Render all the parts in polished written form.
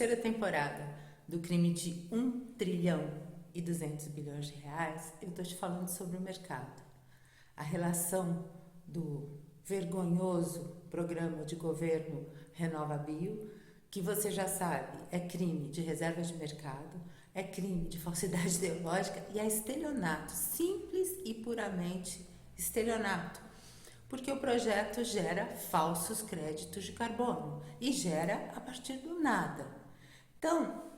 terceira temporada do crime de 1,2 trilhão de reais, eu estou te falando sobre o mercado. A relação do vergonhoso programa de governo RenovaBio, que você já sabe, é crime de reserva de mercado, é crime de falsidade ideológica e é estelionato, simples e puramente estelionato. Porque o projeto gera falsos créditos de carbono e gera a partir do nada. Então,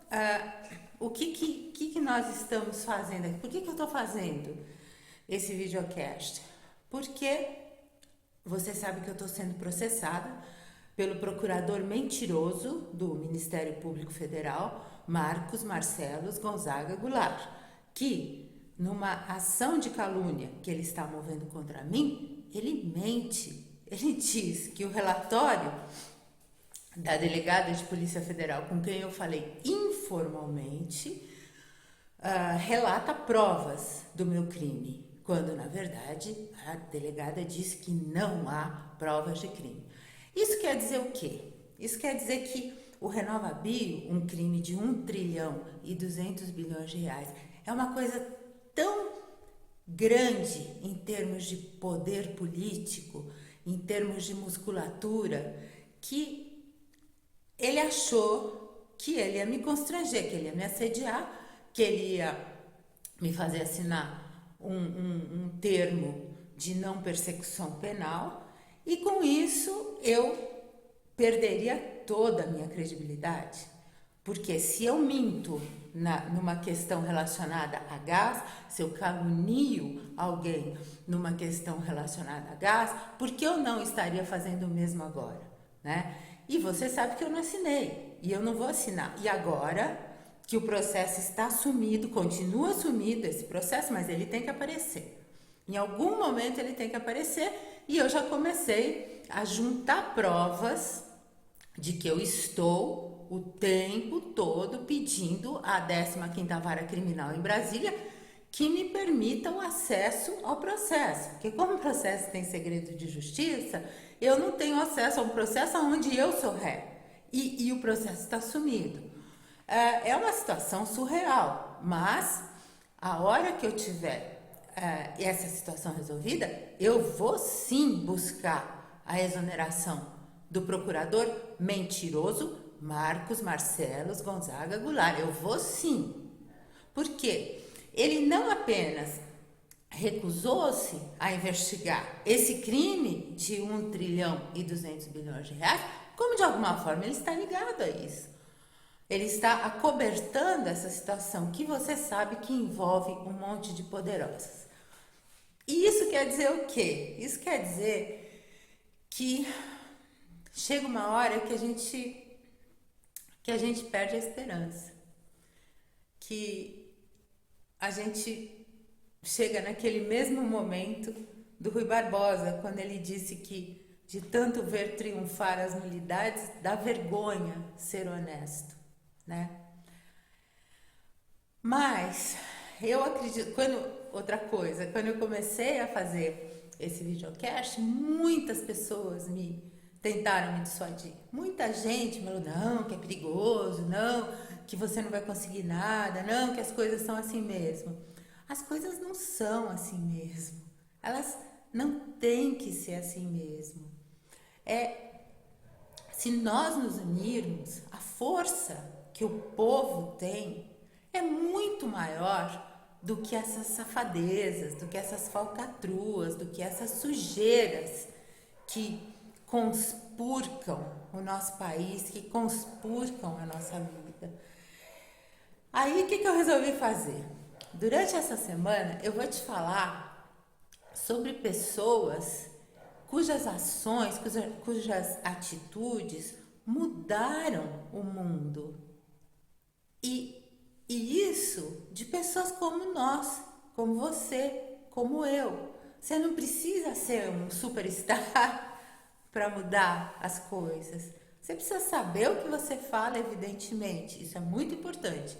o que nós estamos fazendo aqui? Por que eu estou fazendo esse videocast? Porque você sabe que eu estou sendo processada pelo procurador mentiroso do Ministério Público Federal, Marcos Marcelos Gonzaga Goulart, que numa ação de calúnia que ele está movendo contra mim, ele mente. Ele diz que o relatório da delegada de Polícia Federal, com quem eu falei informalmente, relata provas do meu crime, quando na verdade a delegada diz que não há provas de crime. Isso quer dizer o quê? Isso quer dizer que o RenovaBio, um crime de 1,2 trilhão de reais, é uma coisa tão grande em termos de poder político, em termos de musculatura, que ele achou que ele ia me constranger, que ele ia me assediar, que ele ia me fazer assinar um termo de não persecução penal, e com isso eu perderia toda a minha credibilidade. Porque se eu minto numa questão relacionada a gás, se eu calunio alguém numa questão relacionada a gás, por que eu não estaria fazendo o mesmo agora, né? E você sabe que eu não assinei, e eu não vou assinar. E agora que o processo está sumido, continua sumido esse processo, mas ele tem que aparecer. Em algum momento ele tem que aparecer, e eu já comecei a juntar provas de que eu estou o tempo todo pedindo à 15ª Vara Criminal em Brasília que me permita o acesso ao processo. Porque como o processo tem segredo de justiça, eu não tenho acesso a um processo onde eu sou ré. E o processo está sumido. É uma situação surreal, mas a hora que eu tiver essa situação resolvida, eu vou sim buscar a exoneração do procurador mentiroso Marcos Marcelos Gonzaga Goulart. Eu vou sim. Por quê? Ele não apenas recusou-se a investigar esse crime de 1,2 trilhão de reais, como de alguma forma ele está ligado a isso. Ele está acobertando essa situação que você sabe que envolve um monte de poderosas. E isso quer dizer o quê? Isso quer dizer que chega uma hora que a gente perde a esperança. Que a gente chega naquele mesmo momento do Rui Barbosa, quando ele disse que de tanto ver triunfar as nulidades, dá vergonha ser honesto, né? Mas eu acredito, quando eu comecei a fazer esse videocast, muitas pessoas tentaram me dissuadir. Muita gente falou, não, que é perigoso, não, que você não vai conseguir nada, não, que as coisas são assim mesmo. As coisas não são assim mesmo. Elas não têm que ser assim mesmo. Se nós nos unirmos, a força que o povo tem é muito maior do que essas safadezas, do que essas falcatruas, do que essas sujeiras que conspurcam o nosso país, que conspurcam a nossa vida. Aí, o que eu resolvi fazer? Durante essa semana, eu vou te falar sobre pessoas cujas ações, cujas atitudes mudaram o mundo. E isso de pessoas como nós, como você, como eu. Você não precisa ser um superstar para mudar as coisas. Você precisa saber o que você fala, evidentemente. Isso é muito importante.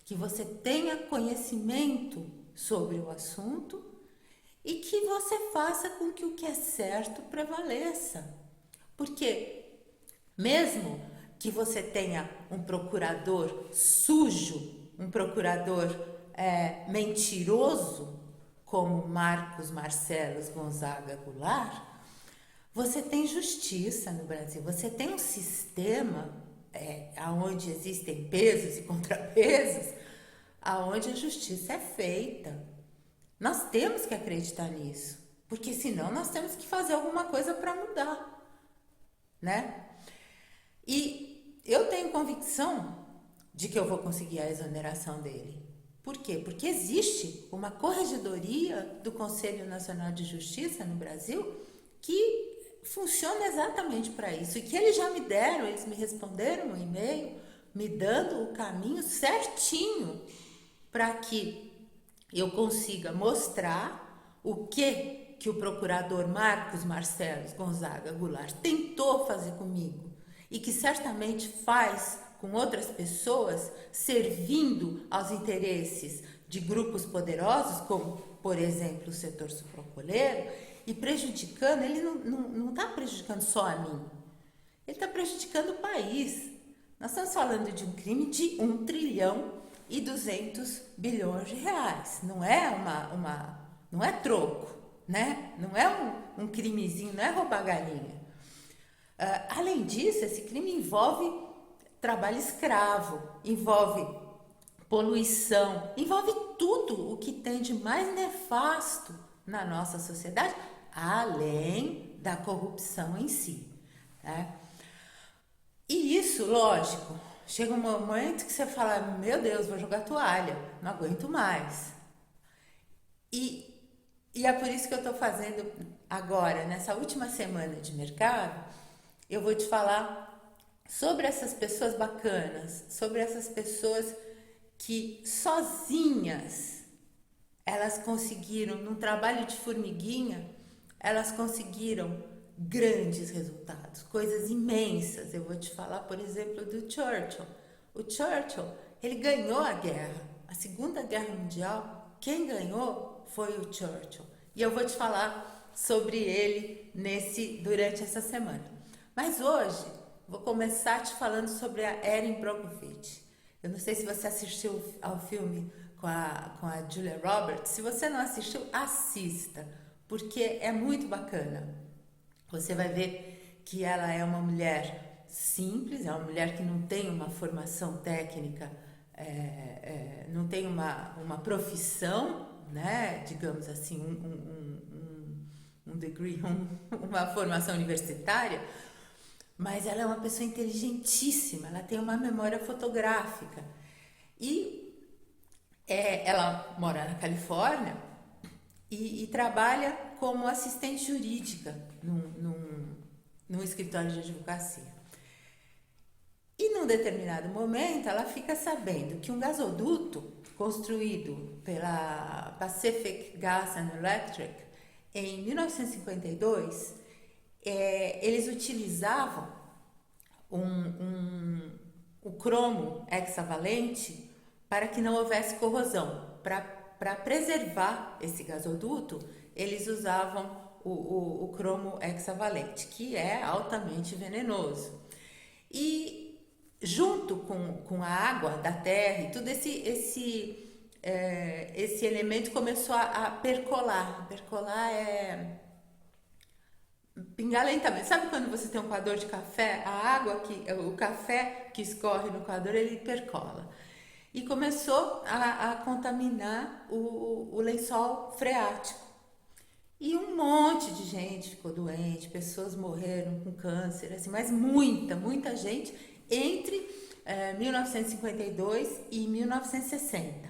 Que você tenha conhecimento sobre o assunto e que você faça com que o que é certo prevaleça. Porque mesmo que você tenha um procurador sujo, um procurador mentiroso, como Marcos Marcelo Gonzaga Goulart, você tem justiça no Brasil, você tem um sistema onde existem pesos e contrapesos, aonde a justiça é feita. Nós temos que acreditar nisso, porque senão nós temos que fazer alguma coisa para mudar, né? E eu tenho convicção de que eu vou conseguir a exoneração dele. Por quê? Porque existe uma corregedoria do Conselho Nacional de Justiça no Brasil que funciona exatamente para isso. E que eles já me deram, eles me responderam um e-mail, me dando o caminho certinho para que eu consiga mostrar o que o procurador Marcos Marcelo Gonzaga Goulart tentou fazer comigo e que certamente faz com outras pessoas, servindo aos interesses de grupos poderosos, como, por exemplo, o setor sucroalcooleiro, e prejudicando, ele não está prejudicando só a mim, ele está prejudicando o país. Nós estamos falando de um crime de 1 trilhão e 200 bilhões de reais. Não é não é troco, né? Não é um crimezinho, não é roubar galinha. Além disso, esse crime envolve trabalho escravo, envolve poluição, envolve tudo o que tem de mais nefasto na nossa sociedade, além da corrupção em si, né? E isso, lógico, chega um momento que você fala, meu Deus, vou jogar toalha, não aguento mais. E é por isso que eu estou fazendo agora, nessa última semana de mercado, eu vou te falar sobre essas pessoas bacanas, sobre essas pessoas que sozinhas elas conseguiram, num trabalho de formiguinha, elas conseguiram grandes resultados, coisas imensas. Eu vou te falar, por exemplo, do Churchill. O Churchill, ele ganhou a guerra, a Segunda Guerra Mundial, quem ganhou foi o Churchill. E eu vou te falar sobre ele durante essa semana. Mas hoje, vou começar te falando sobre a Erin Brockovich. Eu não sei se você assistiu ao filme com a Julia Roberts. Se você não assistiu, assista, porque é muito bacana. Você vai ver que ela é uma mulher simples, é uma mulher que não tem uma formação técnica, não tem uma profissão, né? Digamos assim, um degree, uma formação universitária, mas ela é uma pessoa inteligentíssima, ela tem uma memória fotográfica. E ela mora na Califórnia e trabalha como assistente jurídica num escritório de advocacia. E num determinado momento ela fica sabendo que um gasoduto construído pela Pacific Gas and Electric em 1952, eles utilizavam o cromo hexavalente para que não houvesse corrosão. Para preservar esse gasoduto, eles usavam o cromo hexavalente, que é altamente venenoso. E junto com a água da terra e tudo esse elemento começou a percolar. Percolar é pingar lentamente. Sabe quando você tem um coador de café? O café que escorre no coador, ele percola. E começou a contaminar o lençol freático. E um monte de gente ficou doente, pessoas morreram com câncer, assim, mas muita gente entre 1952 e 1960.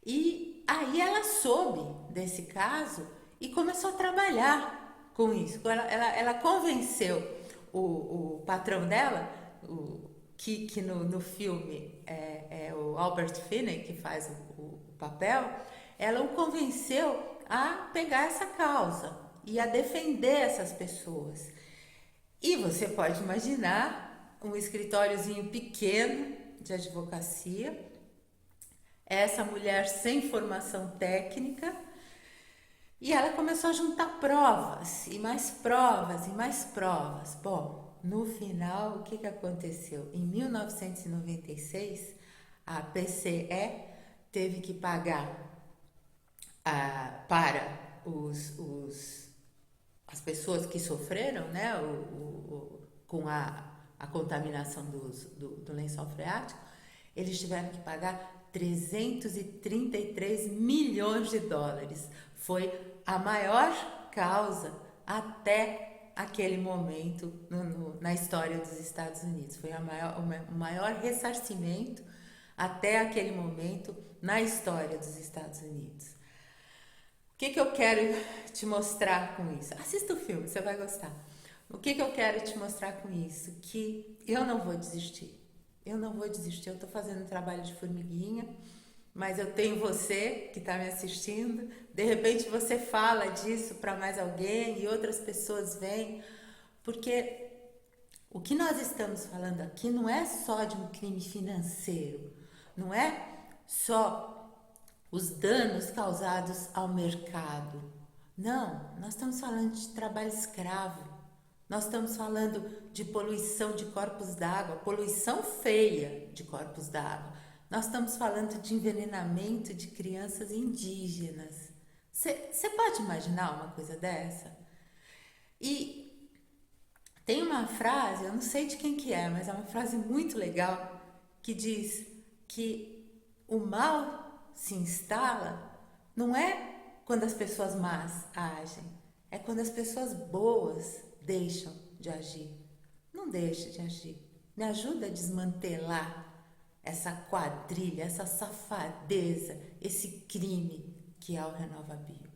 E aí ela soube desse caso e começou a trabalhar com isso. Ela convenceu o patrão dela, que no filme é o Albert Finney que faz o papel, ela o convenceu a pegar essa causa e a defender essas pessoas. E você pode imaginar um escritóriozinho pequeno de advocacia, essa mulher sem formação técnica, e ela começou a juntar provas, e mais provas, e mais provas. Bom, no final, o que que aconteceu? Em 1996, a PCE teve que pagar para as pessoas que sofreram, né, com a contaminação do lençol freático, eles tiveram que pagar 333 milhões de dólares. Foi a maior causa até aquele momento na história dos Estados Unidos. Foi o maior ressarcimento até aquele momento na história dos Estados Unidos. O que eu quero te mostrar com isso? Assista o filme, você vai gostar. O que eu quero te mostrar com isso? Que eu não vou desistir. Eu não vou desistir. Eu estou fazendo um trabalho de formiguinha, mas eu tenho você que está me assistindo. De repente você fala disso para mais alguém e outras pessoas vêm, porque o que nós estamos falando aqui não é só de um crime financeiro, não é só os danos causados ao mercado. Não, nós estamos falando de trabalho escravo. Nós estamos falando de poluição de corpos d'água, poluição feia de corpos d'água. Nós estamos falando de envenenamento de crianças indígenas. Você pode imaginar uma coisa dessa? E tem uma frase, eu não sei de quem que é, mas é uma frase muito legal, que diz que o mal se instala não é quando as pessoas más agem, é quando as pessoas boas deixam de agir. Não deixe de agir. Me ajuda a desmantelar essa quadrilha, essa safadeza, esse crime que é o RenovaBio.